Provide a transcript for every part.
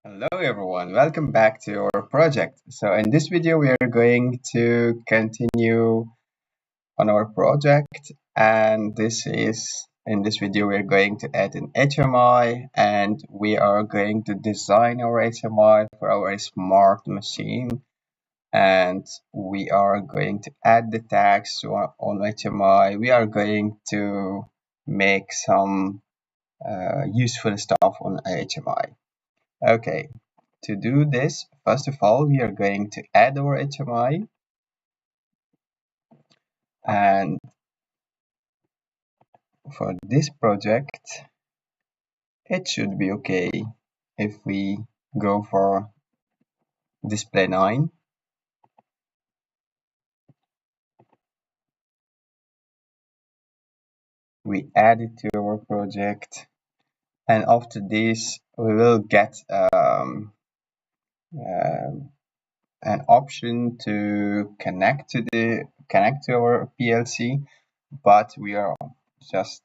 Hello everyone, welcome back to our project. So in this video we are going to continue on our project, and in this video we are going to add an HMI, and we are going to design our HMI for our smart machine, and we are going to add the tags on HMI. We are going to make some useful stuff on HMI. Okay, to do this, first of all, we are going to add our HMI, and for this project, it should be okay if we go for display 9. We add it to our project, and after this, we will get an option to connect to our PLC, but we are just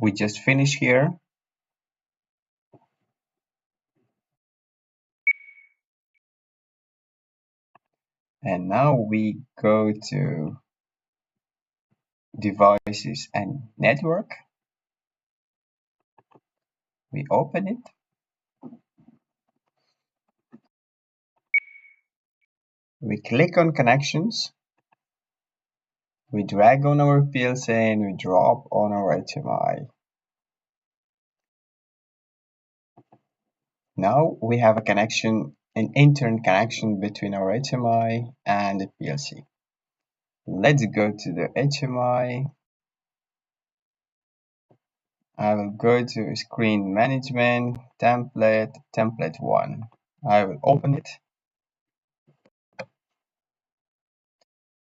we just finish here, and now we go to devices and network. We open it. We click on connections. We drag on our PLC and we drop on our HMI. Now we have a connection, an internet connection between our HMI and the PLC. Let's go to the HMI. I will go to screen management, template 1. I will open it.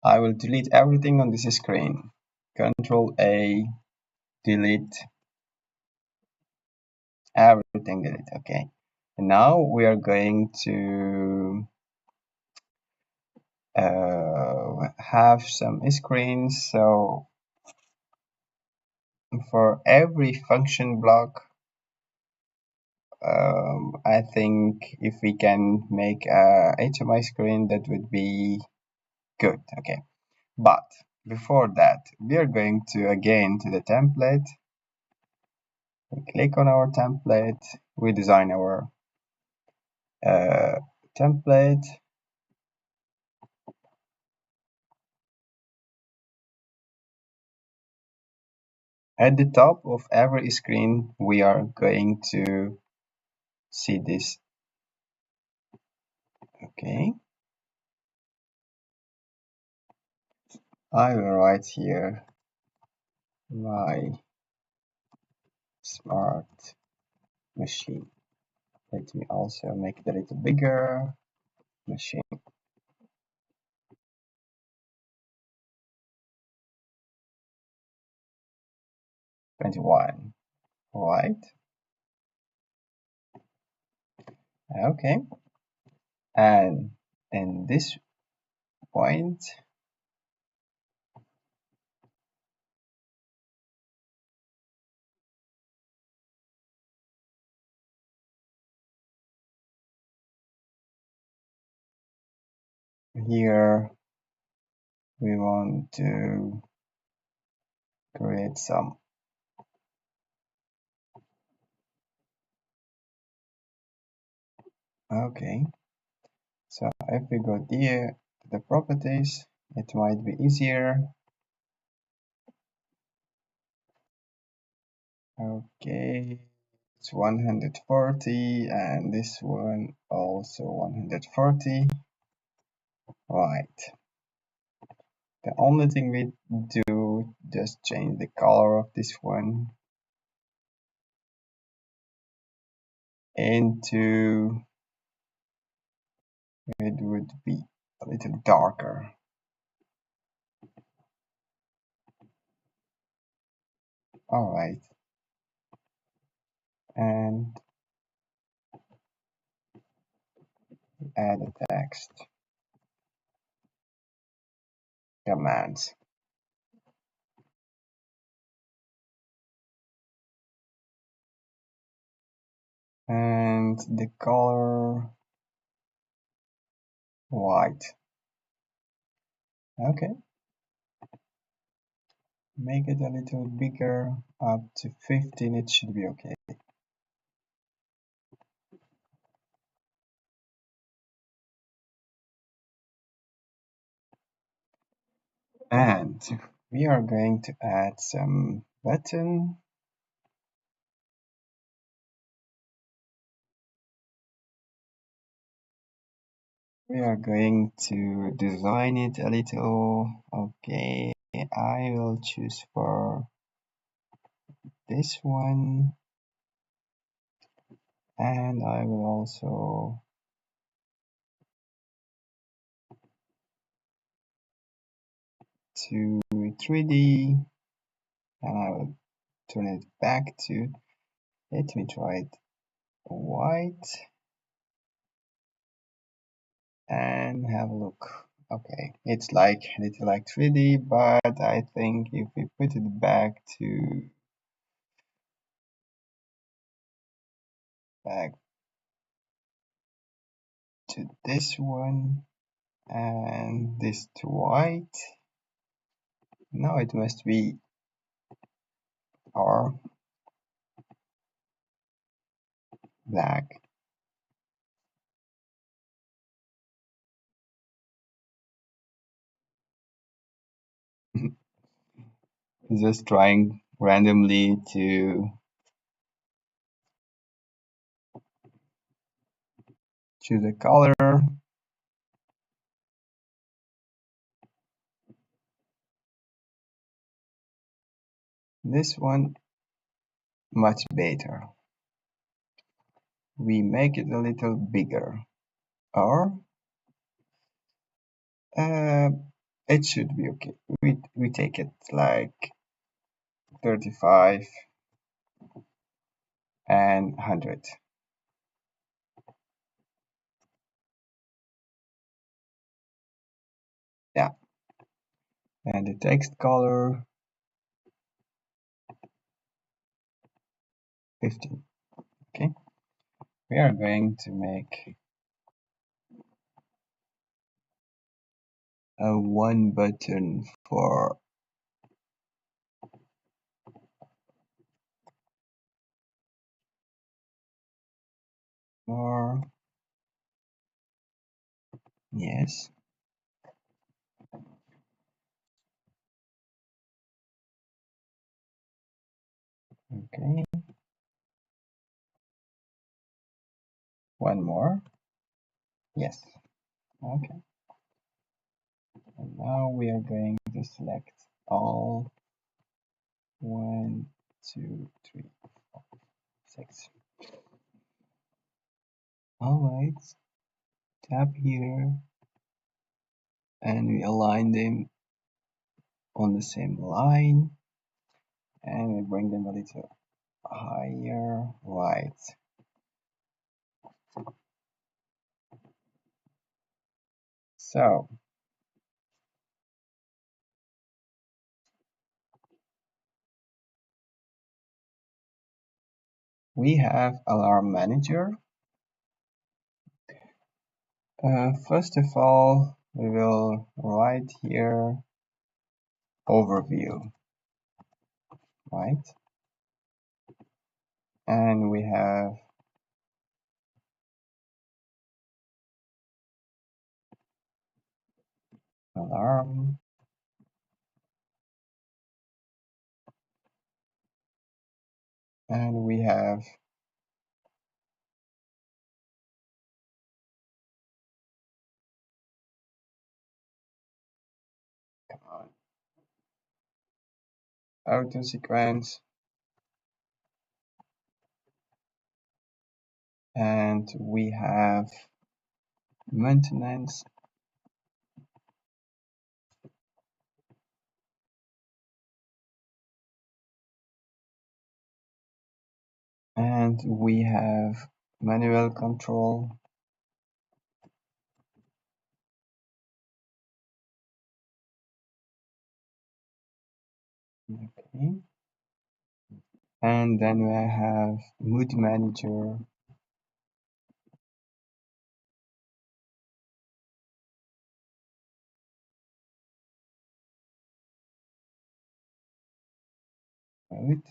I will delete everything on this screen. Control A, delete everything, delete. Okay. And now we are going to have some screens. So for every function block, I think if we can make a HMI screen, that would be good. Okay. But before that, we are going to again to the template. We click on our template. We design our template. At the top of every screen, we are going to see this. Okay. I will write here my smart machine. Let me also make it a little bigger. Machine. '21. Right. Okay. And in this point, here we want to create some. Okay. So if we go here to the properties, it might be easier. Okay, it's 140, and this one also 140. Right. The only thing we do, just change the color of this one into, it would be a little darker. All right. And add a text. commands. And the color white. Okay, make it a little bigger, up to 15, it should be okay. And we are going to add some button. We are going to design it a little. Okay, I will choose for this one, and I will also to 3D, and I will turn it back to, let me try it white, and have a look. Okay, it's like a little like 3D, but I think if we put it back to this one and this to white, now it must be our black. Just trying randomly to choose a color. This one much better. We make it a little bigger, or uh, it should be okay. We take it like 35 and 100. Yeah, and the text color 15. Okay, we are going to make a one button for more. Yes. Okay. One more. Yes. Okay. And now we are going to select all 1, 2, 3, 4, 6. Alright. Tap here and we align them on the same line and we bring them a little higher. Right. So we have alarm manager. First of all, we will write here overview, right? And we have alarm, and we have auto sequence, and we have maintenance, and we have manual control, Okay. And then we have mood manager. Mode.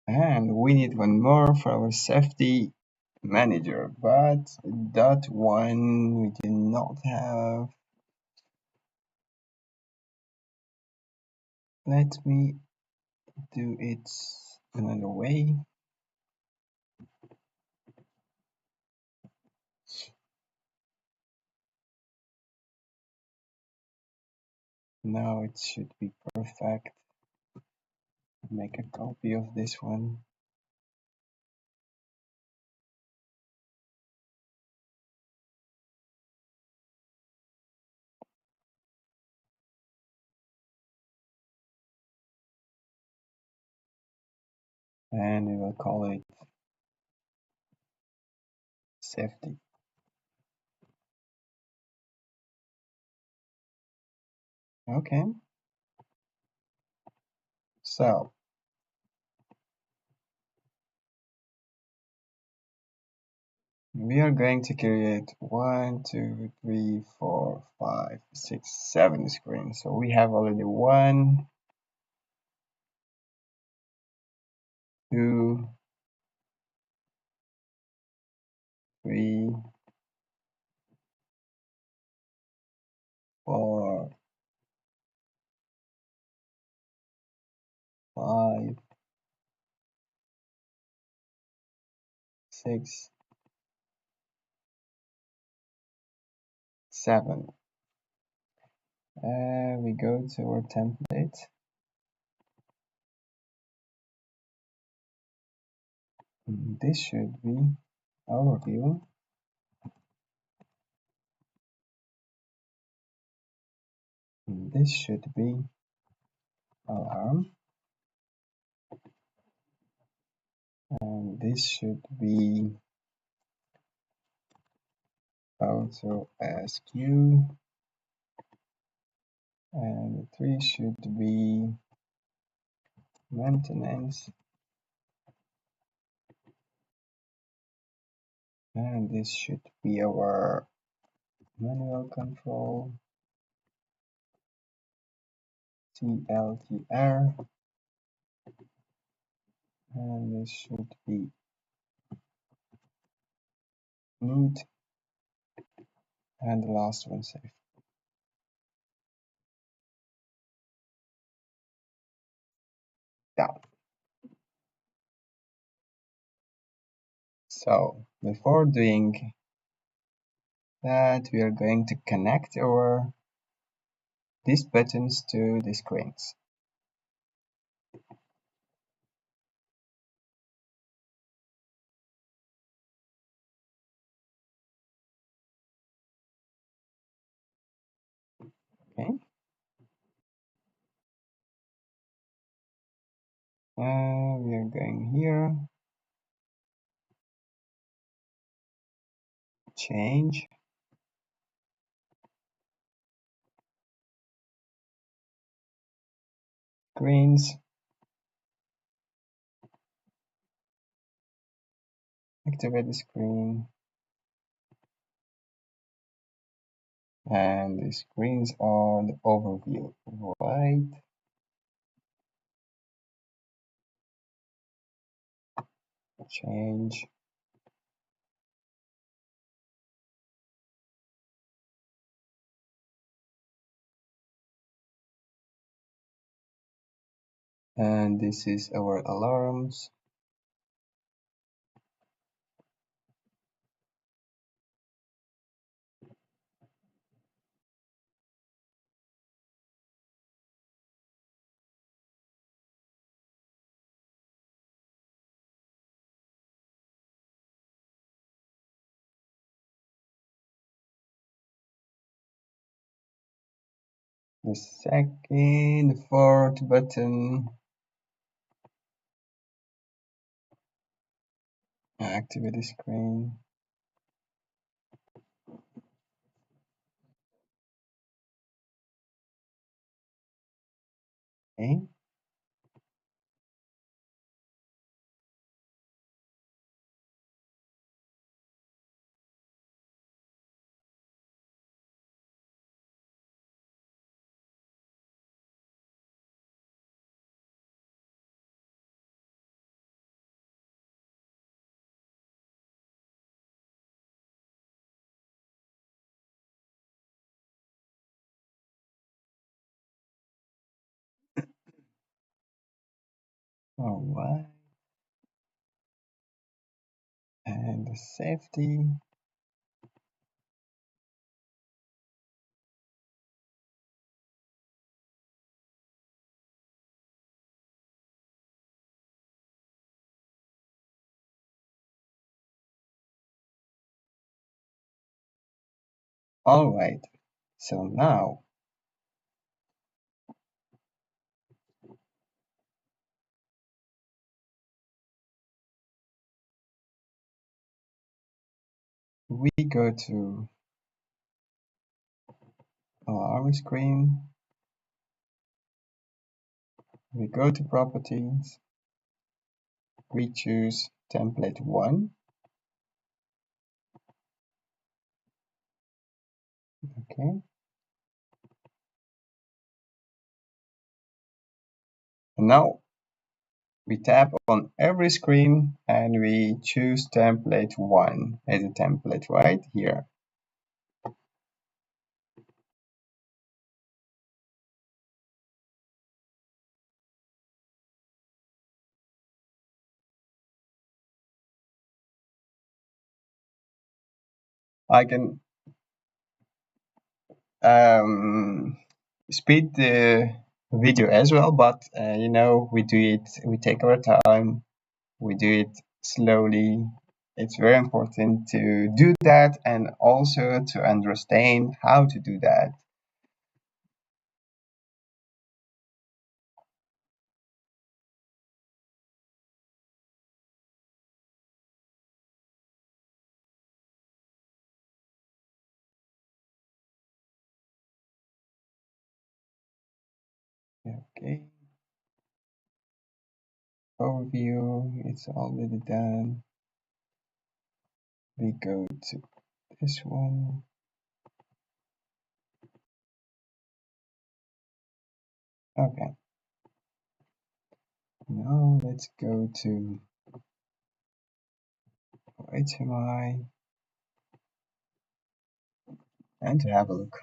And we need one more for our safety manager, but that one we do not have. Let me do it another way. Now it should be perfect. Make a copy of this one. And we will call it safety. Okay. So we are going to create 1, 2, 3, 4, 5, 6, 7 screens. So we have already 1, 2, 3, 4, 5, 6, 7. We go to our template. This should be overview. This should be alarm. And this should be auto SQ. And 3 should be maintenance. And this should be our manual control, TLTR. And this should be mood. And the last one safe. Down. So before doing that, we are going to connect these buttons to the screens. Okay. We are going here, change, screens, activate the screen, and the screens are the overview, right? Change, and this is our alarms. The second, fourth button, activate the screen. Okay. All right. And the safety. All right. So now we go to our screen. We go to properties. We choose template 1. Okay. And now we tap on every screen and we choose template 1 as a template right here. I can speed the video as well, but you know, we take our time, we do it slowly. It's very important to do that and also to understand how to do that. Okay, overview, it's already done. We go to this one. Okay, now let's go to HMI and to have a look.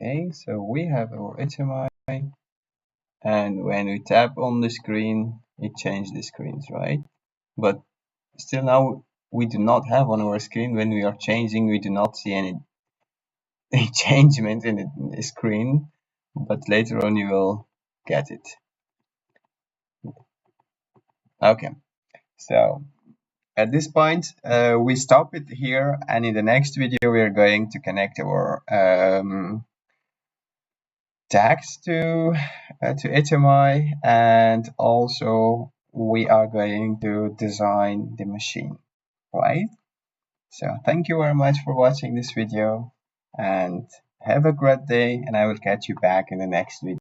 Okay, so we have our HMI, and when we tap on the screen, it changes the screens, right? But still now we do not have on our screen, when we are changing, we do not see any changement in the screen, but later on you will get it. Okay, so at this point, we stop it here, and in the next video, we are going to connect our tags to HMI, and also we are going to design the machine, right? So thank you very much for watching this video, and have a great day, and I will catch you back in the next video.